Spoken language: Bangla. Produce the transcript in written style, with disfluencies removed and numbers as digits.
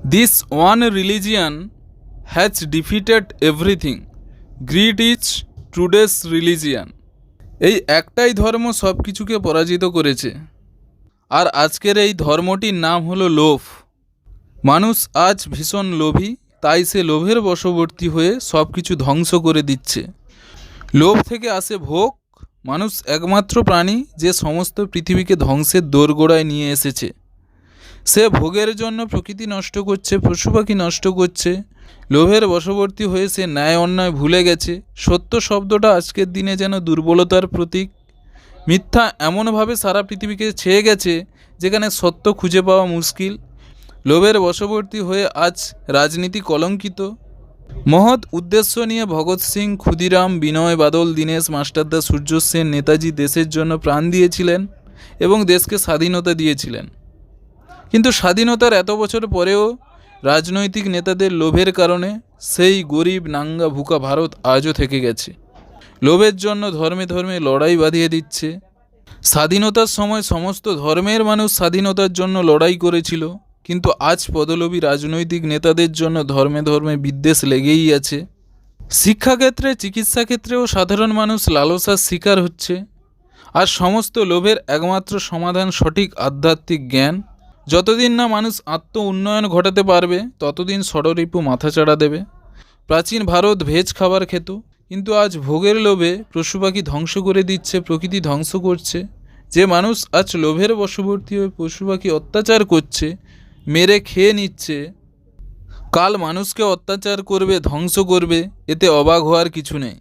This one religion has defeated everything. Greed is today's religion. এই একটাই ধর্ম সব কিছুকে পরাজিত করেছে, আর আজকের এই ধর্মটির নাম হলো লোভ। মানুষ আজ ভীষণ লোভী, তাই সে লোভের বশবর্তী হয়ে সব কিছু ধ্বংস করে দিচ্ছে। লোভ থেকে আসে ভোগ। মানুষ একমাত্র প্রাণী যে সমস্ত পৃথিবীকে ধ্বংসের দোরগোড়ায় নিয়ে এসেছে। সে ভোগের জন্য প্রকৃতি নষ্ট করছে, পশু পাখি নষ্ট করছে। লোভের বশবর্তী হয়ে সে ন্যায় অন্যায় ভুলে গেছে। সত্য শব্দটা আজকের দিনে যেন দুর্বলতার প্রতীক। মিথ্যা এমনভাবে সারা পৃথিবীকে ছেয়ে গেছে যেখানে সত্য খুঁজে পাওয়া মুশকিল। লোভের বশবর্তী হয়ে আজ রাজনীতি কলঙ্কিত। মহৎ উদ্দেশ্য নিয়ে ভগৎ সিং, ক্ষুদিরাম, বিনয় বাদল, দীনেশ মাস্টারদা, সূর্য সেন, নেতাজি দেশের জন্য প্রাণ দিয়েছিলেন এবং দেশকে স্বাধীনতা দিয়েছিলেন। কিন্তু স্বাধীনতার এত বছর পরেও রাজনৈতিক নেতাদের লোভের কারণে সেই গরিব নাঙ্গা ভুকা ভারত আজও থেকে গেছে। লোভের জন্য ধর্মে ধর্মে লড়াই বাঁধিয়ে দিচ্ছে। স্বাধীনতার সময় সমস্ত ধর্মের মানুষ স্বাধীনতার জন্য লড়াই করেছিল, কিন্তু আজ পদলোভী রাজনৈতিক নেতাদের জন্য ধর্মে ধর্মে বিদ্বেষ লেগেই আছে। শিক্ষাক্ষেত্রে, চিকিৎসা ক্ষেত্রেও সাধারণ মানুষ লালসার শিকার হচ্ছে। আর সমস্ত লোভের একমাত্র সমাধান সঠিক আধ্যাত্মিক জ্ঞান। যতদিন না মানুষ আত্ম উন্নয়ন ঘটাতে পারবে ততদিন ষড়রিপু মাথাচাড়া দেবে। প্রাচীন ভারত ভেজ খাবার খেত, কিন্তু আজ ভোগের লোভে পশু পাখি ধ্বংস করে দিচ্ছে, প্রকৃতি ধ্বংস করছে। যে মানুষ আজ লোভের বশবর্তী হয়ে পশু পাখি অত্যাচার করছে, মেরে খেয়ে নিচ্ছে, কাল মানুষকে অত্যাচার করবে, ধ্বংস করবে, এতে অবাক হওয়ার কিছু নেই।